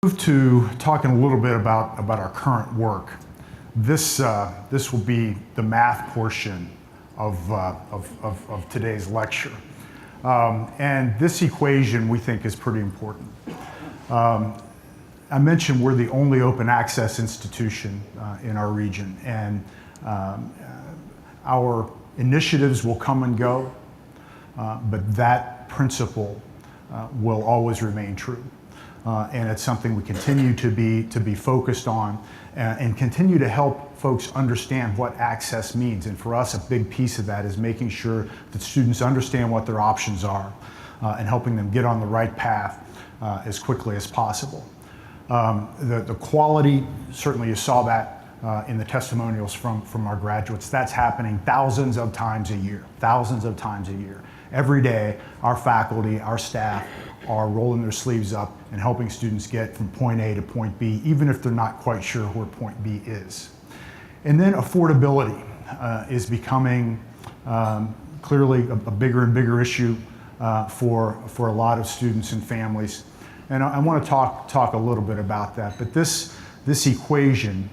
To talking a little bit about our current work. This will be the math portion of today's lecture. And this equation we think is pretty important. I mentioned we're the only open access institution in our region, and our initiatives will come and go, but that principle will always remain true. And it's something we continue to be focused on and continue to help folks understand what access means. And for us, a big piece of that is making sure that students understand what their options are and helping them get on the right path as quickly as possible. The quality, certainly you saw that in the testimonials from our graduates. That's happening thousands of times a year. Every day, our faculty, our staff are rolling their sleeves up and helping students get from point A to point B, even if they're not quite sure where point B is. And then affordability is becoming clearly a bigger and bigger issue for a lot of students and families. And I want to talk a little bit about that. But this equation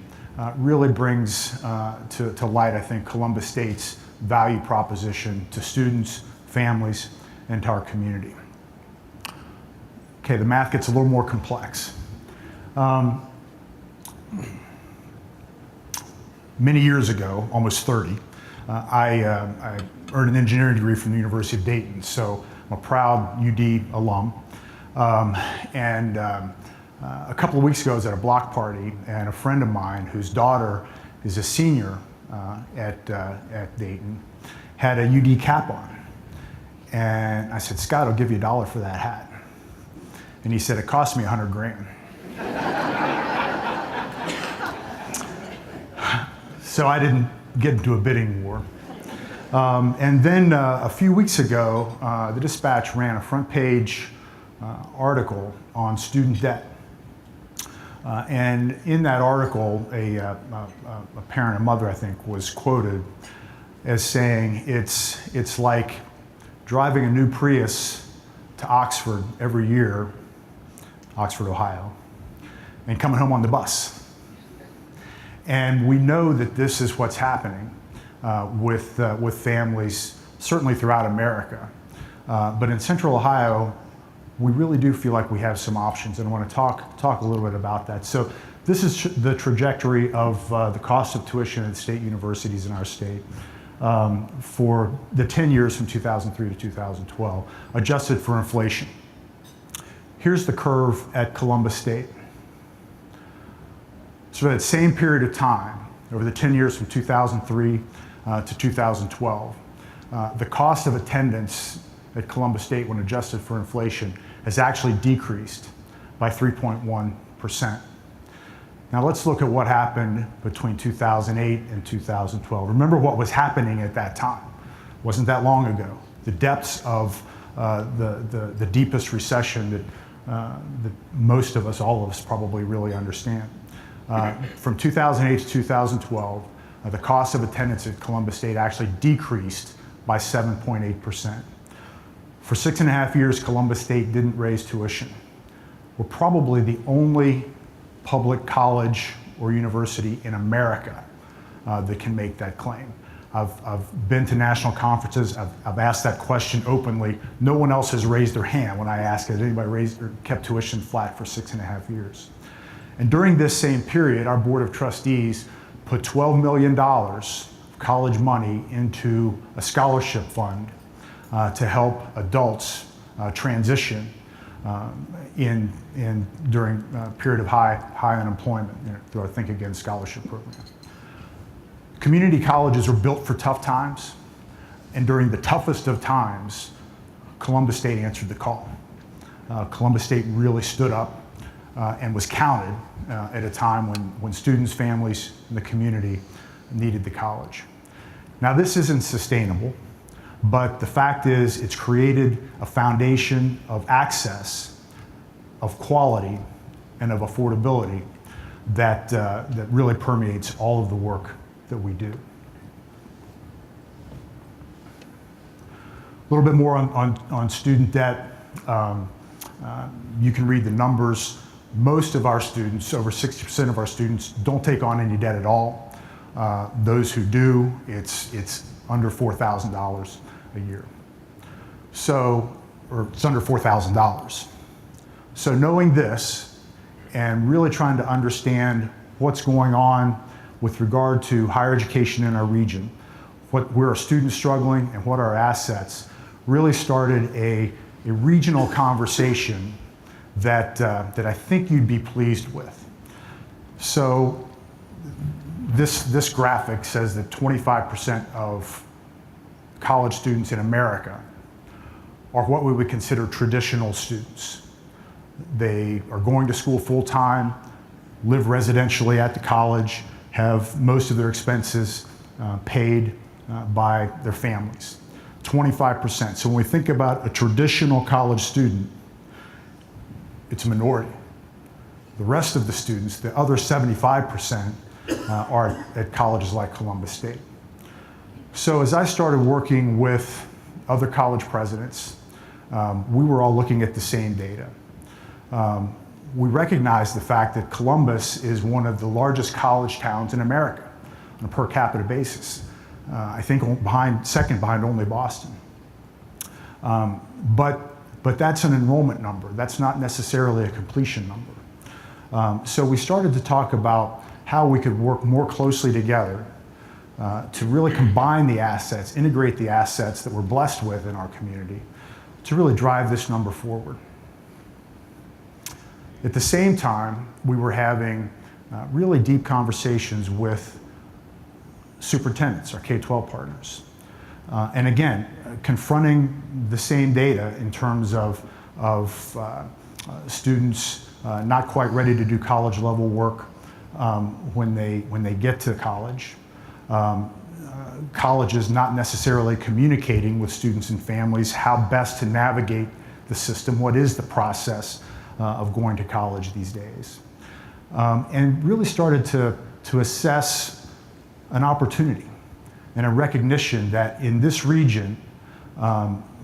really brings to light, I think, Columbus State's value proposition to students, families, and to our community. Okay, the math gets a little more complex. Many years ago, almost 30, I earned an engineering degree from the University of Dayton, so I'm a proud UD alum. A couple of weeks ago, I was at a block party, and a friend of mine, whose daughter is a senior at Dayton, had a UD cap on. And I said, "Scott, I'll give you $1 for that hat." And he said, "It cost me 100 grand. So I didn't get into a bidding war. And then a few weeks ago, the Dispatch ran a front page article on student debt. And in that article, a parent, a mother, I think, was quoted as saying, it's like driving a new Prius to Oxford every year, Oxford, Ohio, and coming home on the bus. And we know that this is what's happening with families, certainly throughout America. But in Central Ohio, we really do feel like we have some options, and I want to talk a little bit about that. So this is the trajectory of the cost of tuition at state universities in our state for the 10 years from 2003 to 2012, adjusted for inflation. Here's the curve at Columbus State. So that same period of time, over the 10 years from 2003 to 2012, the cost of attendance at Columbus State, when adjusted for inflation, has actually decreased by 3.1%. Now let's look at what happened between 2008 and 2012. Remember what was happening at that time. It wasn't that long ago. The depths of the deepest recession that most of us, all of us, probably really understand. From 2008 to 2012, the cost of attendance at Columbus State actually decreased by 7.8%. For 6.5 years, Columbus State didn't raise tuition. We're probably the only public college or university in America that can make that claim. I've been to national conferences. I've asked that question openly. No one else has raised their hand when I ask, has anybody raised or kept tuition flat for 6.5 years? And during this same period, our Board of Trustees put $12 million of college money into a scholarship fund to help adults transition during a period of high unemployment, through our Think Again scholarship program. Community colleges are built for tough times, and during the toughest of times, Columbus State answered the call. Columbus State really stood up and was counted at a time when students, families, and the community needed the college. Now, this isn't sustainable, but the fact is it's created a foundation of access, of quality, and of affordability that really permeates all of the work that we do. A little bit more on student debt. You can read the numbers. Most of our students, over 60% of our students, don't take on any debt at all. Those who do, it's under $4,000 a year. So, or it's under $4,000. So knowing this and really trying to understand what's going on with regard to higher education in our region, where are students struggling and what are our assets, really started a regional conversation that I think you'd be pleased with. So this graphic says that 25% of college students in America are what we would consider traditional students. They are going to school full-time, live residentially at the college, have most of their expenses paid by their families. 25%. So when we think about a traditional college student, it's a minority. The rest of the students, the other 75%, are at colleges like Columbus State. So as I started working with other college presidents, we were all looking at the same data. We recognized the fact that Columbus is one of the largest college towns in America on a per capita basis. I think second behind only Boston. But that's an enrollment number. That's not necessarily a completion number. So we started to talk about how we could work more closely together to really combine the assets, integrate the assets that we're blessed with in our community to really drive this number forward. At the same time, we were having really deep conversations with superintendents, our K-12 partners. And again, confronting the same data in terms of students not quite ready to do college level work when they get to college. Colleges not necessarily communicating with students and families how best to navigate the system, what is the process of going to college these days. And really started to assess an opportunity and a recognition that in this region,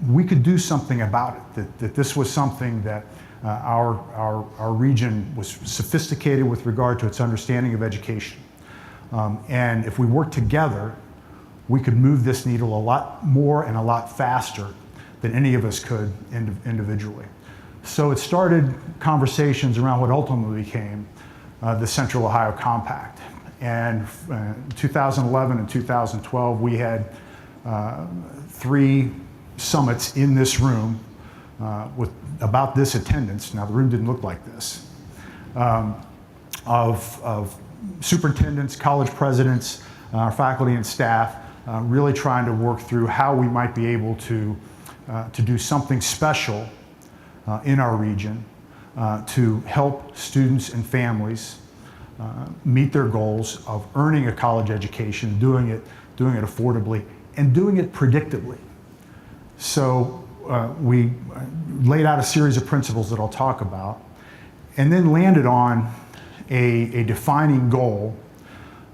we could do something about it, that this was something that our region was sophisticated with regard to its understanding of education. And if we work together, we could move this needle a lot more and a lot faster than any of us could individually. So it started conversations around what ultimately became the Central Ohio Compact. And in 2011 and 2012, we had 3 summits in this room with about this attendance. Now the room didn't look like this, of superintendents, college presidents, our faculty and staff, really trying to work through how we might be able to do something special in our region to help students and families meet their goals of earning a college education, doing it affordably, and doing it predictably. So we laid out a series of principles that I'll talk about, and then landed on a defining goal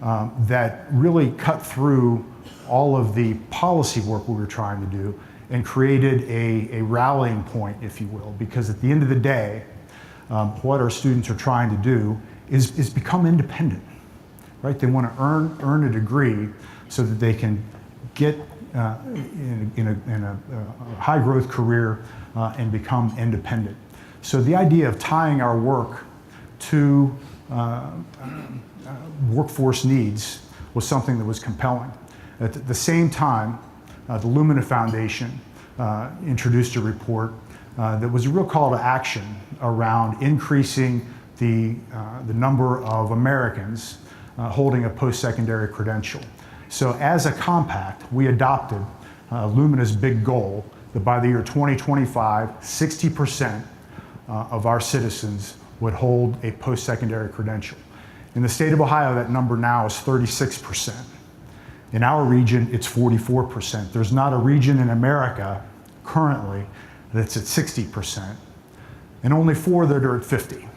that really cut through all of the policy work we were trying to do and created a rallying point, if you will, because at the end of the day, what our students are trying to do is become independent, right? They want to earn a degree so that they can get in a high growth career and become independent. So the idea of tying our work to workforce needs was something that was compelling. At the same time, the Lumina Foundation introduced a report that was a real call to action around increasing the number of Americans holding a post-secondary credential. So as a compact, we adopted Lumina's big goal that by the year 2025, 60% of our citizens would hold a post-secondary credential. In the state of Ohio, that number now is 36%. In our region, it's 44%. There's not a region in America currently that's at 60%, and only 4 that are at 50.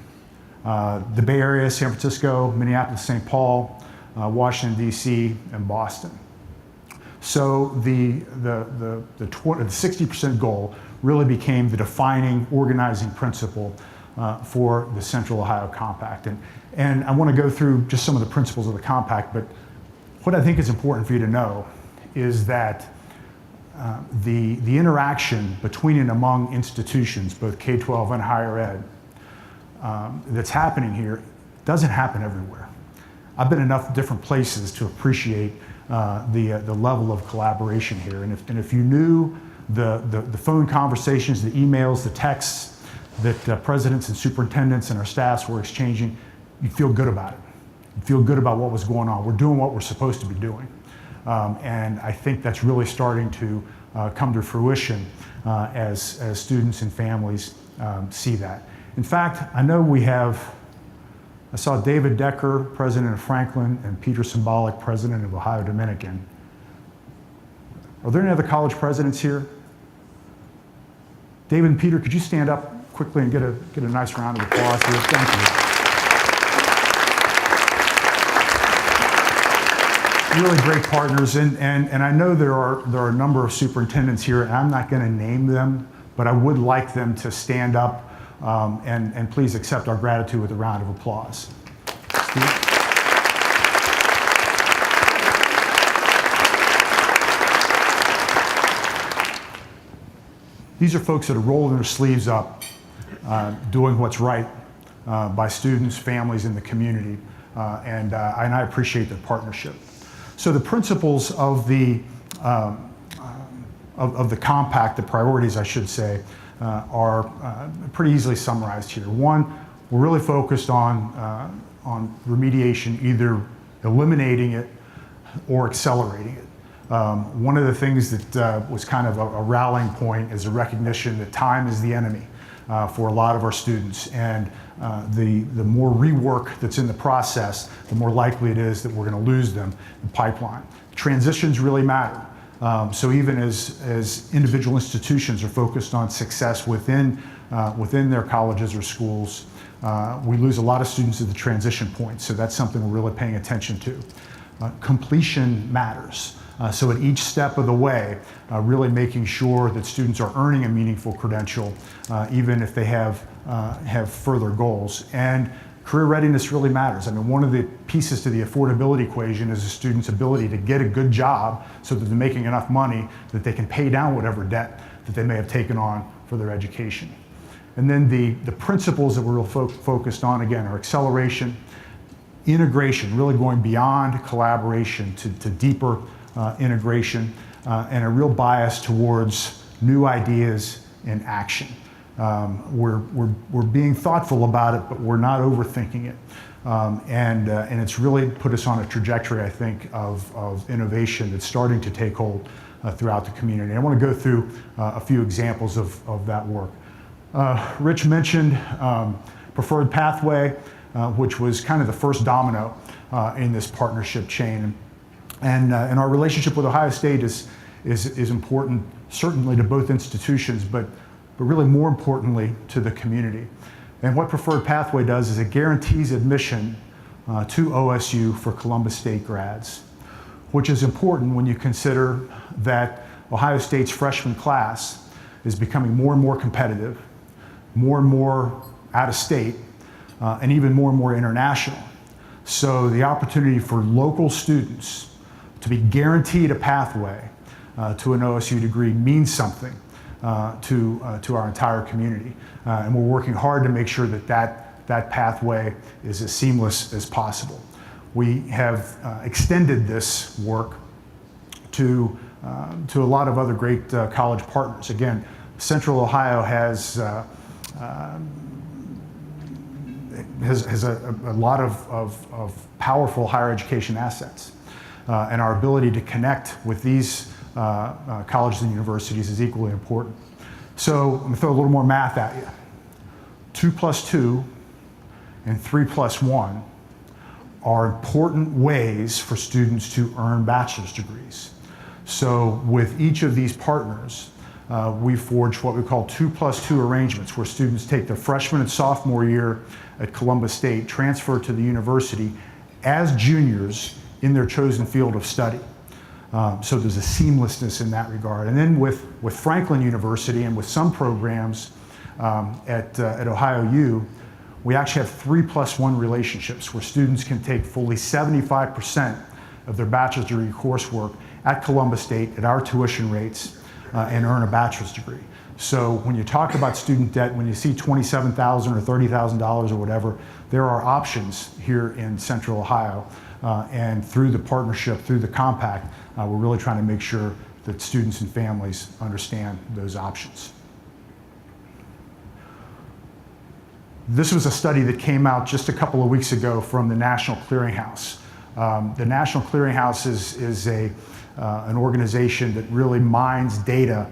The Bay Area, San Francisco, Minneapolis, St. Paul, Washington, D.C., and Boston. So the 60% goal really became the defining organizing principle for the Central Ohio Compact. And I want to go through just some of the principles of the compact, but what I think is important for you to know is that the interaction between and among institutions, both K-12 and higher ed, that's happening here doesn't happen everywhere. I've been in enough different places to appreciate the level of collaboration here. And if you knew the phone conversations, the emails, the texts that presidents and superintendents and our staffs were exchanging, you'd feel good about it. You'd feel good about what was going on. We're doing what we're supposed to be doing. And I think that's really starting to come to fruition as students and families see that. In fact, I know I saw David Decker, president of Franklin, and Peter Symbolic, president of Ohio Dominican. Are there any other college presidents here? David and Peter, could you stand up quickly and get a nice round of applause here? Thank you. Really great partners, and I know there are a number of superintendents here, and I'm not going to name them, but I would like them to stand up and please accept our gratitude with a round of applause. Steve? These are folks that are rolling their sleeves up, doing what's right by students, families, and the community, and I appreciate their partnership. So the principles of the compact, the priorities, I should say, are pretty easily summarized here. One, we're really focused on remediation, either eliminating it or accelerating it. One of the things that was kind of a rallying point is a recognition that time is the enemy for a lot of our students, and the more rework that's in the process, the more likely it is that we're going to lose them in the pipeline. Transitions really matter. So even as individual institutions are focused on success within their colleges or schools, we lose a lot of students at the transition point. So that's something we're really paying attention to. Completion matters. So at each step of the way, really making sure that students are earning a meaningful credential, even if they have further goals. And career readiness really matters. I mean, one of the pieces to the affordability equation is a student's ability to get a good job so that they're making enough money that they can pay down whatever debt that they may have taken on for their education. And then the principles that we're focused on, again, are acceleration, integration, really going beyond collaboration to deeper integration, and a real bias towards new ideas and action. We're being thoughtful about it, but we're not overthinking it. And it's really put us on a trajectory, I think, of innovation that's starting to take hold throughout the community. And I want to go through a few examples of that work. Rich mentioned preferred pathway, which was kind of the first domino in this partnership chain. And our relationship with Ohio State is important, certainly to both institutions, but really more importantly to the community. And what Preferred Pathway does is it guarantees admission to OSU for Columbus State grads, which is important when you consider that Ohio State's freshman class is becoming more and more competitive, more and more out of state, and even more and more international. So the opportunity for local students to be guaranteed a pathway to an OSU degree means something to our entire community. And we're working hard to make sure that pathway is as seamless as possible. We have extended this work to a lot of other great college partners. Again, Central Ohio has a lot of powerful higher education assets. And our ability to connect with these colleges and universities is equally important. So I'm going to throw a little more math at you. 2 + 2 and 3 + 1 are important ways for students to earn bachelor's degrees. So with each of these partners, we forged what we call 2 + 2 arrangements, where students take their freshman and sophomore year at Columbus State, transfer to the university as juniors in their chosen field of study. So there's a seamlessness in that regard. And then with Franklin University and with some programs, At Ohio U, we actually have 3+1 relationships where students can take fully 75% of their bachelor's degree coursework at Columbus State at our tuition rates and earn a bachelor's degree. So when you talk about student debt, when you see $27,000 or $30,000 or whatever, there are options here in Central Ohio. And through the partnership, through the compact, we're really trying to make sure that students and families understand those options. This was a study that came out just a couple of weeks ago from the National Clearinghouse. The National Clearinghouse is an organization that really mines data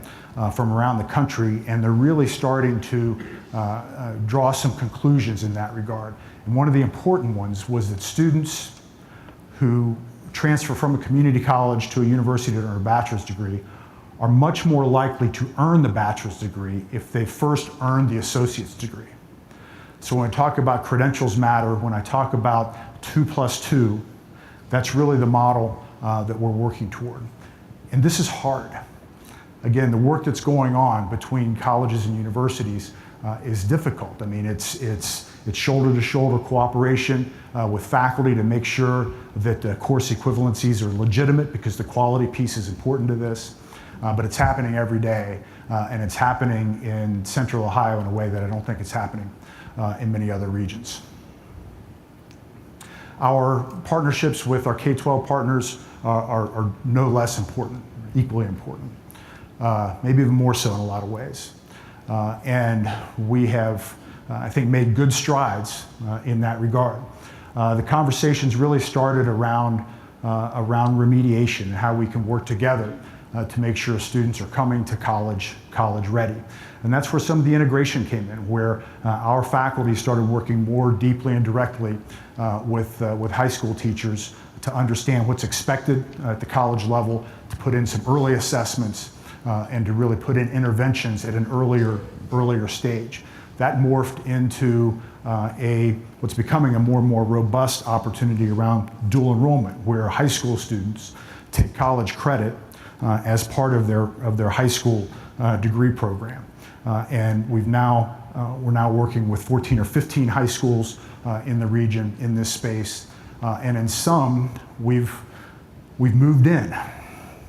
from around the country, and they're really starting to draw some conclusions in that regard. And one of the important ones was that students who transfer from a community college to a university to earn a bachelor's degree are much more likely to earn the bachelor's degree if they first earned the associate's degree. So when I talk about credentials matter, when I talk about 2+2, that's really the model that we're working toward. And this is hard. Again, the work that's going on between colleges and universities is difficult. I mean, it's shoulder-to-shoulder cooperation with faculty to make sure that the course equivalencies are legitimate, because the quality piece is important to this. But it's happening every day, and it's happening in Central Ohio in a way that I don't think it's happening in many other regions. Our partnerships with our K-12 partners are no less important, equally important, maybe even more so in a lot of ways. And we have, I think, made good strides in that regard. The conversations really started around remediation and how we can work together to make sure students are coming to college ready. And that's where some of the integration came in, where our faculty started working more deeply and directly with high school teachers to understand what's expected at the college level, to put in some early assessments, and to really put in interventions at an earlier stage. That morphed into what's becoming a more and more robust opportunity around dual enrollment, where high school students take college credit as part of their high school degree program. And we're now working with 14 or 15 high schools in the region in this space, and in some we've moved in.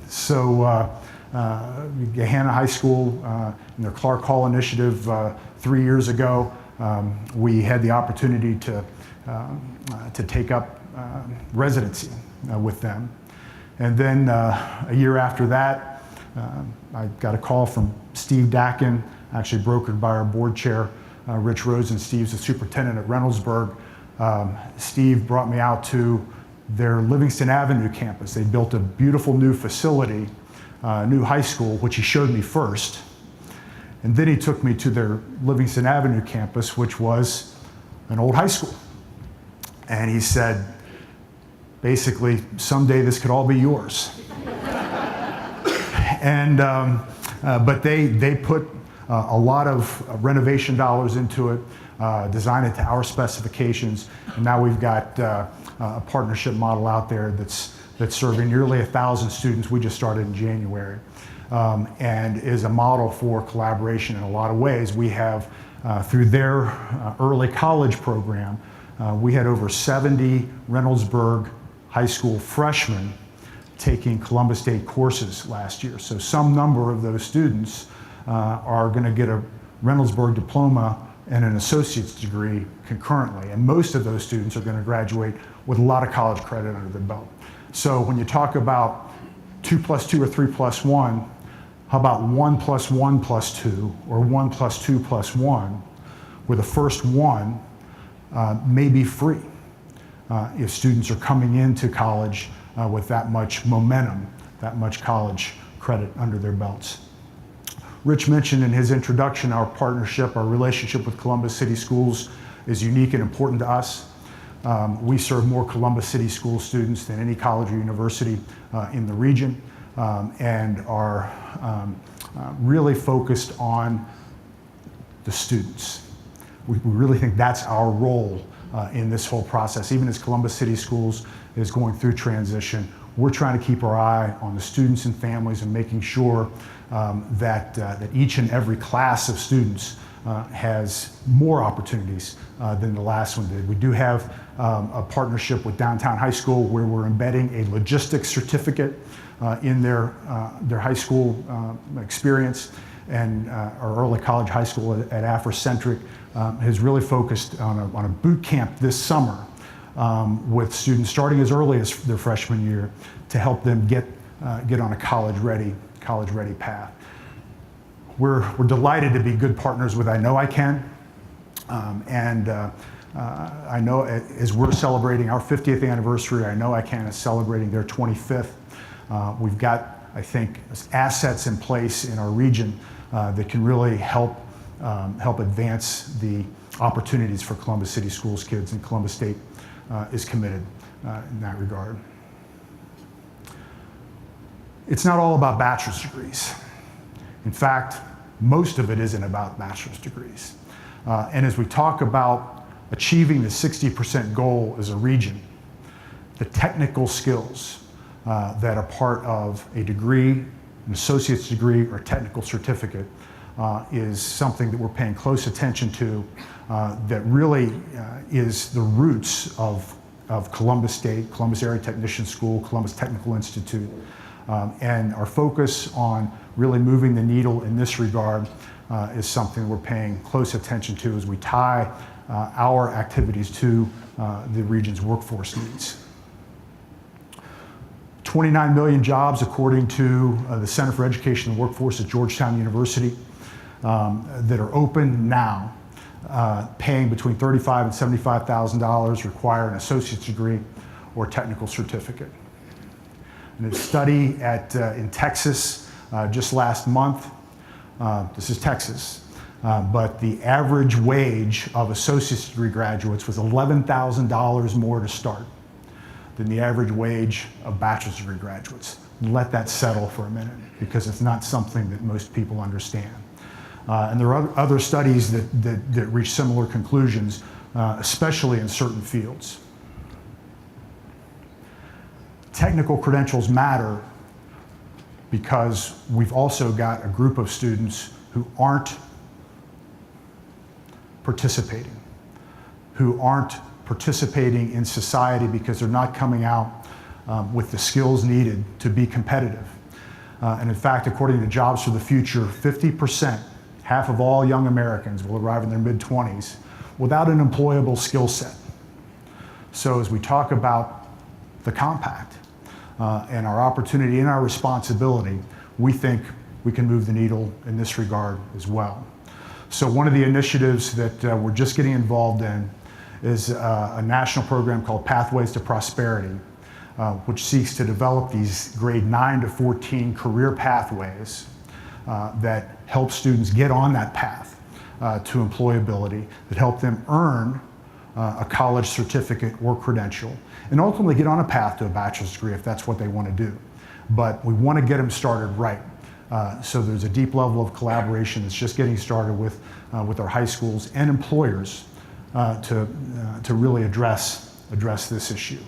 So Gahanna High School in their Clark Hall initiative 3 years ago, we had the opportunity to take up residency with them. And then a year after that, I got a call from Steve Dakin, actually brokered by our board chair, Rich Rosen. Steve's the superintendent at Reynoldsburg. Steve brought me out to their Livingston Avenue campus. They built a beautiful new facility, new high school, which he showed me first. And then he took me to their Livingston Avenue campus, which was an old high school. And he said, basically, someday this could all be yours. And but they put a lot of renovation dollars into it, designed it to our specifications, and now we've got a partnership model out there that's serving nearly 1,000 students. We just started in January, and is a model for collaboration in a lot of ways. We have, through their early college program, we had over 70 Reynoldsburg high school freshmen taking Columbus State courses last year. So some number of those students are going to get a Reynoldsburg diploma and an associate's degree concurrently. And most of those students are going to graduate with a lot of college credit under their belt. So when you talk about 2+2 or 3+1, how about 1+1+2 or 1+2+1, where the first one may be free if students are coming into college with that much momentum, that much college credit under their belts. Rich mentioned in his introduction our partnership, our relationship with Columbus City Schools is unique and important to us. We serve more Columbus City School students than any college or university in the region, and are really focused on the students. We really think that's our role in this whole process. Even as Columbus City Schools is going through transition, we're trying to keep our eye on the students and families and making sure that each and every class of students has more opportunities than the last one did. We do have a partnership with Downtown High School where we're embedding a logistics certificate in their high school experience, and our early college high school at Afrocentric has really focused on a boot camp this summer with students starting as early as their freshman year to help them get on a college-ready path. We're delighted to be good partners with I Know I Can, I know as we're celebrating our 50th anniversary, I Know I Can is celebrating their 25th. We've got, I think, assets in place in our region that can really help advance the opportunities for Columbus City Schools kids, and Columbus State is committed in that regard. It's not all about bachelor's degrees. In fact, most of it isn't about bachelor's degrees. And as we talk about achieving the 60% goal as a region, the technical skills that are part of a degree, an associate's degree, or a technical certificate is something that we're paying close attention to that really is the roots of Columbus State, Columbus Area Technician School, Columbus Technical Institute. And our focus on really moving the needle in this regard is something we're paying close attention to as we tie our activities to the region's workforce needs. 29 million jobs, according to the Center for Education and Workforce at Georgetown University, that are open now, paying between $35,000 and $75,000, require an associate's degree or technical certificate. And a study in Texas just last month, this is Texas, but the average wage of associate's degree graduates was $11,000 more to start than the average wage of bachelor's degree graduates. Let that settle for a minute, because it's not something that most people understand. And there are other studies that reach similar conclusions, especially in certain fields. Technical credentials matter because we've also got a group of students who aren't participating in society because they're not coming out with the skills needed to be competitive. And in fact, according to Jobs for the Future, 50%, half of all young Americans will arrive in their mid-20s without an employable skill set. So as we talk about the compact and our opportunity and our responsibility, we think we can move the needle in this regard as well. So one of the initiatives that we're just getting involved in is a national program called Pathways to Prosperity, which seeks to develop these grade 9 to 14 career pathways that help students get on that path to employability, that help them earn a college certificate or credential, and ultimately get on a path to a bachelor's degree if that's what they want to do. But we want to get them started right. So there's a deep level of collaboration that's just getting started with our high schools and employers to really address this issue.